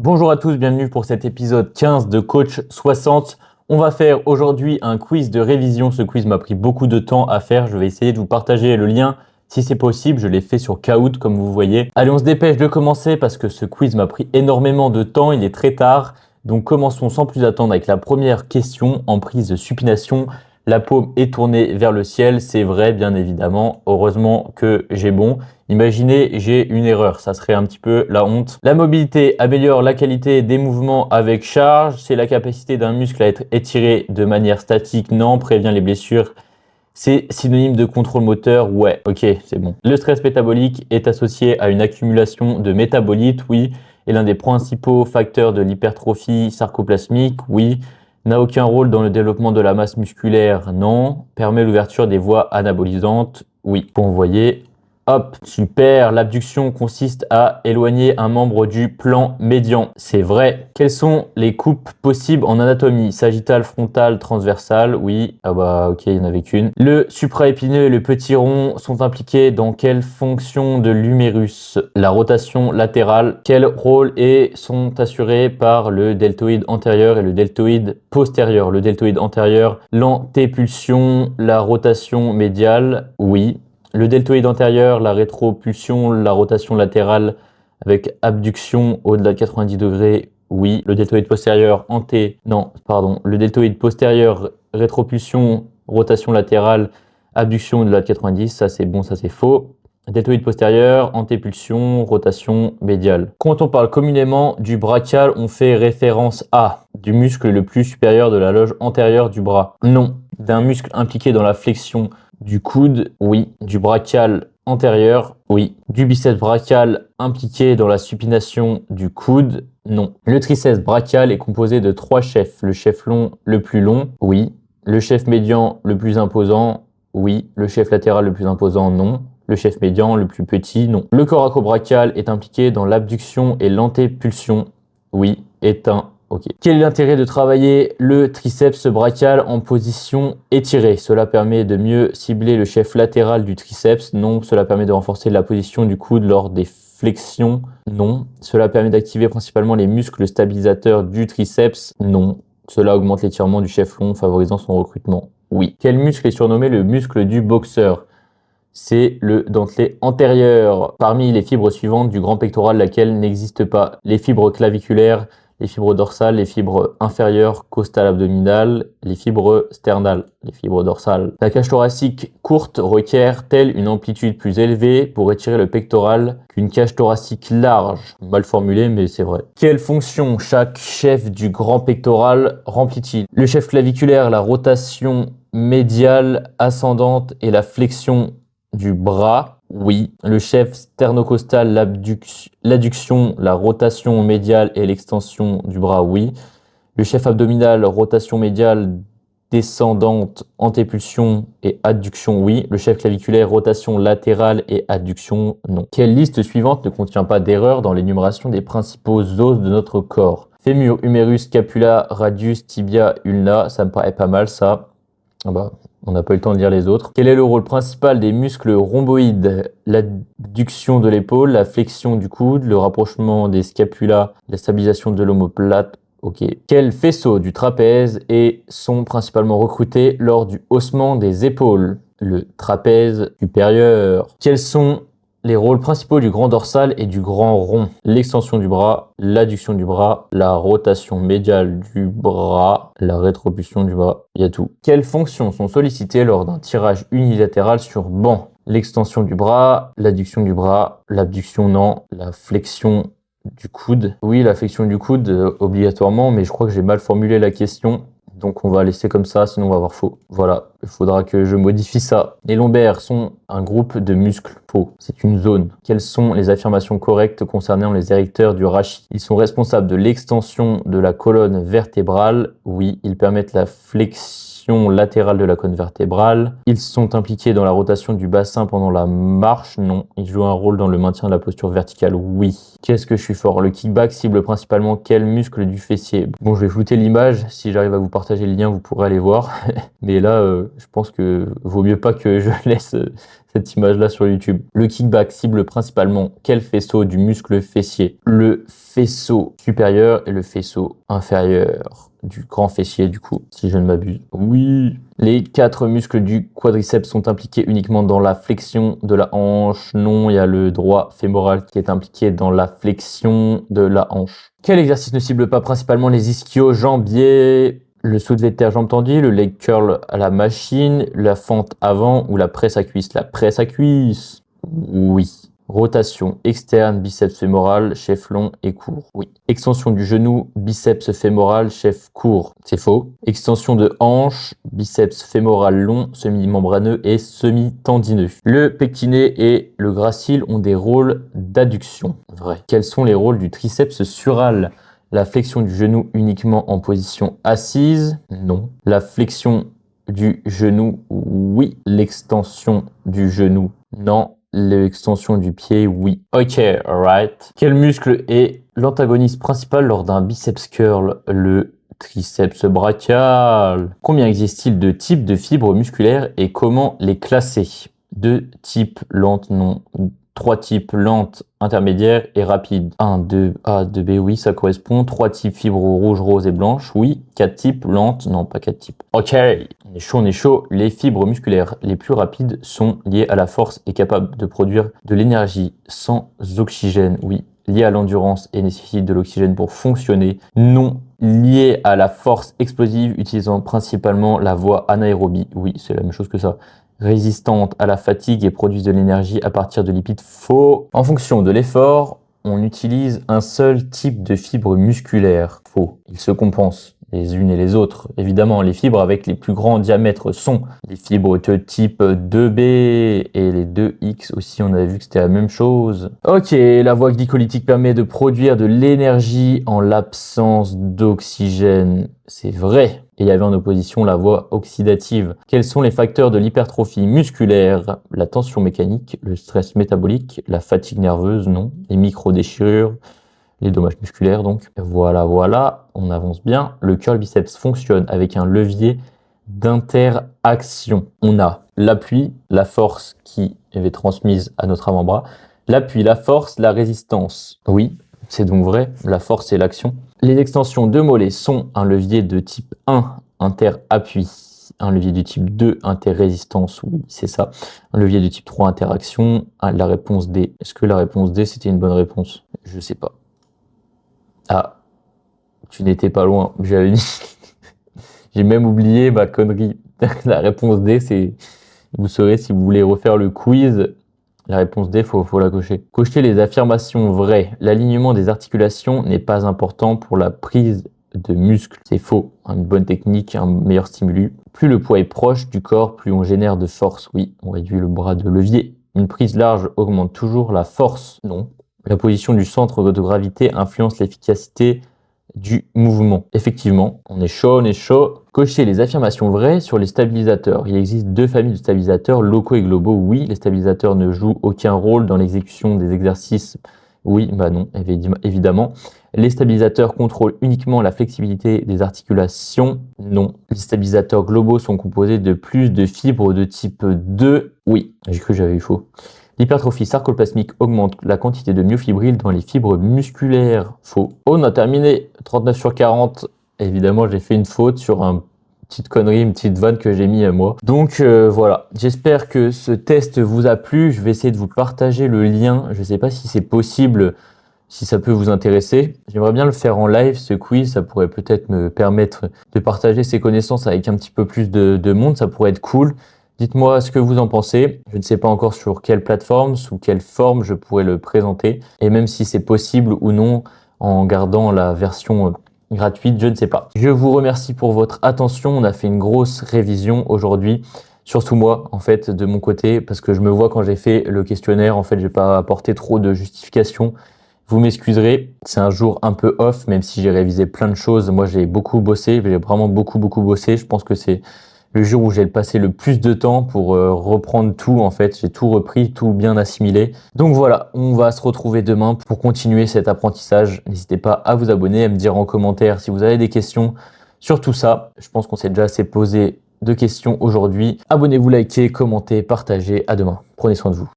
Bonjour à tous, bienvenue pour cet épisode 15 de Coach 60. On va faire aujourd'hui un quiz de révision. Ce quiz m'a pris beaucoup de temps à faire. Je vais essayer de vous partager le lien si c'est possible. Je l'ai fait sur Kahoot comme vous voyez. Allez, on se dépêche de commencer parce que ce quiz m'a pris énormément de temps. Il est très tard. Donc commençons sans plus attendre avec la première question en prise de supination. La paume est tournée vers le ciel, c'est vrai bien évidemment, heureusement que j'ai bon. Imaginez, j'ai une erreur, ça serait un petit peu la honte. La mobilité améliore la qualité des mouvements avec charge, c'est la capacité d'un muscle à être étiré de manière statique, non, prévient les blessures. C'est synonyme de contrôle moteur, ouais, ok, c'est bon. Le stress métabolique est associé à une accumulation de métabolites, oui, est l'un des principaux facteurs de l'hypertrophie sarcoplasmique, oui. N'a aucun rôle dans le développement de la masse musculaire, non. Permet l'ouverture des voies anabolisantes, oui. Bon, vous voyez, hop, super. L'abduction consiste à éloigner un membre du plan médian. C'est vrai. Quelles sont les coupes possibles en anatomie? Sagittale, frontale, transversale, oui. Ah bah ok, il n'y en avait qu'une. Le supraépineux et le petit rond sont impliqués dans quelle fonction de l'humérus? La rotation latérale. Quel rôle sont assurés par le deltoïde antérieur et le deltoïde postérieur? Le deltoïde antérieur, l'antépulsion, la rotation médiale, oui. Le deltoïde antérieur, la rétropulsion, la rotation latérale avec abduction au-delà de 90 degrés, oui. Le deltoïde postérieur, le deltoïde postérieur, rétropulsion, rotation latérale, abduction au-delà de 90, ça c'est bon, ça c'est faux. Deltoïde postérieur, antépulsion, rotation médiale. Quand on parle communément du brachial, on fait référence à du muscle le plus supérieur de la loge antérieure du bras. Non. D'un muscle impliqué dans la flexion du coude, oui. Du brachial antérieur, oui. Du biceps brachial impliqué dans la supination du coude, non. Le triceps brachial est composé de 3 chefs. Le chef long le plus long, oui. Le chef médian le plus imposant, oui. Le chef latéral le plus imposant, non. Le chef médian le plus petit, non. Le coracobrachial est impliqué dans l'abduction et l'antépulsion, oui. Ok. Quel est l'intérêt de travailler le triceps brachial en position étirée? Cela permet de mieux cibler le chef latéral du triceps. Non. Cela permet de renforcer la position du coude lors des flexions. Non. Cela permet d'activer principalement les muscles stabilisateurs du triceps. Non. Cela augmente l'étirement du chef long, favorisant son recrutement. Oui. Quel muscle est surnommé le muscle du boxeur? C'est le dentelé antérieur. Parmi les fibres suivantes du grand pectoral, laquelle n'existe pas? Les fibres claviculaires, les fibres dorsales, les fibres inférieures, costales abdominales, les fibres sternales, les fibres dorsales. La cage thoracique courte requiert-elle une amplitude plus élevée pour étirer le pectoral qu'une cage thoracique large? Mal formulé, mais c'est vrai. Quelle fonction chaque chef du grand pectoral remplit-il? Le chef claviculaire, la rotation médiale ascendante et la flexion du bras, oui. Le chef sternocostal, l'adduction, la rotation médiale et l'extension du bras, oui. Le chef abdominal, rotation médiale descendante, antépulsion et adduction, oui. Le chef claviculaire, rotation latérale et adduction, non. Quelle liste suivante ne contient pas d'erreur dans l'énumération des principaux os de notre corps? Fémur, humérus, scapula, radius, tibia, ulna, ça me paraît pas mal ça. Ah bah, on n'a pas eu le temps de lire les autres. Quel est le rôle principal des muscles rhomboïdes? L'adduction de l'épaule, la flexion du coude, le rapprochement des scapulas, la stabilisation de l'omoplate. Ok. Quels faisceaux du trapèze sont principalement recrutés lors du haussement des épaules? Le trapèze supérieur. Quels sont les rôles principaux du grand dorsal et du grand rond? L'extension du bras, l'adduction du bras, la rotation médiale du bras, la rétropulsion du bras, il y a tout. Quelles fonctions sont sollicitées lors d'un tirage unilatéral sur banc? L'extension du bras, l'adduction du bras, l'abduction non, la flexion du coude. Oui, la flexion du coude obligatoirement, mais je crois que j'ai mal formulé la question. Donc on va laisser comme ça, sinon on va avoir faux. Voilà, il faudra que je modifie ça. Les lombaires sont un groupe de muscles. Faux, c'est une zone. Quelles sont les affirmations correctes concernant les érecteurs du rachis? Ils sont responsables de l'extension de la colonne vertébrale. Oui, ils permettent la flexion latérale de la colonne vertébrale. Ils sont impliqués dans la rotation du bassin pendant la marche. Non, ils jouent un rôle dans le maintien de la posture verticale. Oui. Qu'est-ce que je suis fort? Le kickback cible principalement quel muscle du fessier? Bon, je vais flouter l'image. Si j'arrive à vous partager le lien, vous pourrez aller voir. Mais là, je pense que vaut mieux pas que je laisse cette image-là sur YouTube. Le kickback cible principalement quel faisceau du muscle fessier? Le faisceau supérieur et le faisceau inférieur du grand fessier, du coup, si je ne m'abuse. Oui. Les 4 muscles du quadriceps sont impliqués uniquement dans la flexion de la hanche. Non, il y a le droit fémoral qui est impliqué dans la flexion de la hanche. Quel exercice ne cible pas principalement les ischio-jambiers? Le soulevé de terre jambes tendues, le leg curl à la machine, la fente avant ou la presse à cuisse? La presse à cuisse. Oui. Rotation externe, biceps fémoral, chef long et court. Oui. Extension du genou, biceps fémoral, chef court. C'est faux. Extension de hanche, biceps fémoral long, semi-membraneux et semi-tendineux. Le pectiné et le gracile ont des rôles d'adduction. Vrai. Quels sont les rôles du triceps sural? La flexion du genou uniquement en position assise? Non. La flexion du genou? Oui. L'extension du genou? Non. L'extension du pied? Oui. Ok, alright. Quel muscle est l'antagoniste principal lors d'un biceps curl? Le triceps brachial. Combien existe-t-il de types de fibres musculaires et comment les classer? 2 types lentes, non. 3 types lentes, intermédiaires et rapides. 1, 2, A, 2B, oui, ça correspond. 3 types fibres rouges, roses et blanches, oui. 4 types lentes, non, pas 4 types. Ok, on est chaud, on est chaud. Les fibres musculaires les plus rapides sont liées à la force et capables de produire de l'énergie sans oxygène, oui. Liées à l'endurance et nécessitent de l'oxygène pour fonctionner, non. Liées à la force explosive, utilisant principalement la voie anaérobie, oui, c'est la même chose que ça. Résistantes à la fatigue et produisent de l'énergie à partir de lipides, faux. En fonction de l'effort, on utilise un seul type de fibre musculaire, faux. Ils se compensent les unes et les autres. Évidemment, les fibres avec les plus grands diamètres sont les fibres de type 2B et les 2X aussi, on avait vu que c'était la même chose. Ok, la voie glycolytique permet de produire de l'énergie en l'absence d'oxygène. C'est vrai. Et il y avait en opposition la voie oxydative. Quels sont les facteurs de l'hypertrophie musculaire? La tension mécanique, le stress métabolique, la fatigue nerveuse, non. Les micro-déchirures, les dommages musculaires donc. Voilà, on avance bien. Le curl biceps fonctionne avec un levier d'interaction. On a l'appui, la force qui est transmise à notre avant-bras. L'appui, la force, la résistance. Oui, c'est donc vrai, la force et l'action. Les extensions de mollets sont un levier de type 1, inter-appui. Un levier du type 2, inter-résistance, oui, c'est ça. Un levier du type 3, interaction. La réponse D. Est-ce que la réponse D, c'était une bonne réponse? Je sais pas. Ah, tu n'étais pas loin, j'avais dit. J'ai même oublié ma connerie. La réponse D, c'est... Vous saurez si vous voulez refaire le quiz. La réponse D, faut la cocher. Cocher les affirmations vraies. L'alignement des articulations n'est pas important pour la prise de muscle. C'est faux. Une bonne technique, un meilleur stimulus. Plus le poids est proche du corps, plus on génère de force. Oui, on réduit le bras de levier. Une prise large augmente toujours la force. Non. La position du centre de gravité influence l'efficacité du mouvement. Effectivement, on est chaud, on est chaud. Cocher les affirmations vraies sur les stabilisateurs. Il existe 2 familles de stabilisateurs, locaux et globaux. Oui, les stabilisateurs ne jouent aucun rôle dans l'exécution des exercices. Oui, bah non, évidemment. Les stabilisateurs contrôlent uniquement la flexibilité des articulations. Non. Les stabilisateurs globaux sont composés de plus de fibres de type 2. Oui, j'ai cru que j'avais eu faux. L'hypertrophie sarcoplasmique augmente la quantité de myofibrilles dans les fibres musculaires. Faux. Oh, on a terminé. 39 sur 40. Évidemment, j'ai fait une faute sur une petite connerie, une petite vanne que j'ai mis à moi. Donc voilà. J'espère que ce test vous a plu. Je vais essayer de vous partager le lien. Je ne sais pas si c'est possible, si ça peut vous intéresser. J'aimerais bien le faire en live, ce quiz. Ça pourrait peut-être me permettre de partager ces connaissances avec un petit peu plus de monde. Ça pourrait être cool. Dites-moi ce que vous en pensez. Je ne sais pas encore sur quelle plateforme, sous quelle forme je pourrais le présenter. Et même si c'est possible ou non en gardant la version gratuite, je ne sais pas. Je vous remercie pour votre attention. On a fait une grosse révision aujourd'hui. Surtout moi, en fait, de mon côté, parce que je me vois quand j'ai fait le questionnaire, en fait, j'ai pas apporté trop de justification. Vous m'excuserez, c'est un jour un peu off, même si j'ai révisé plein de choses. Moi, j'ai beaucoup bossé, j'ai vraiment beaucoup bossé. Je pense que c'est le jour où j'ai passé le plus de temps pour reprendre tout, en fait. J'ai tout repris, tout bien assimilé. Donc voilà, on va se retrouver demain pour continuer cet apprentissage. N'hésitez pas à vous abonner, à me dire en commentaire si vous avez des questions sur tout ça. Je pense qu'on s'est déjà assez posé de questions aujourd'hui. Abonnez-vous, likez, commentez, partagez. À demain. Prenez soin de vous.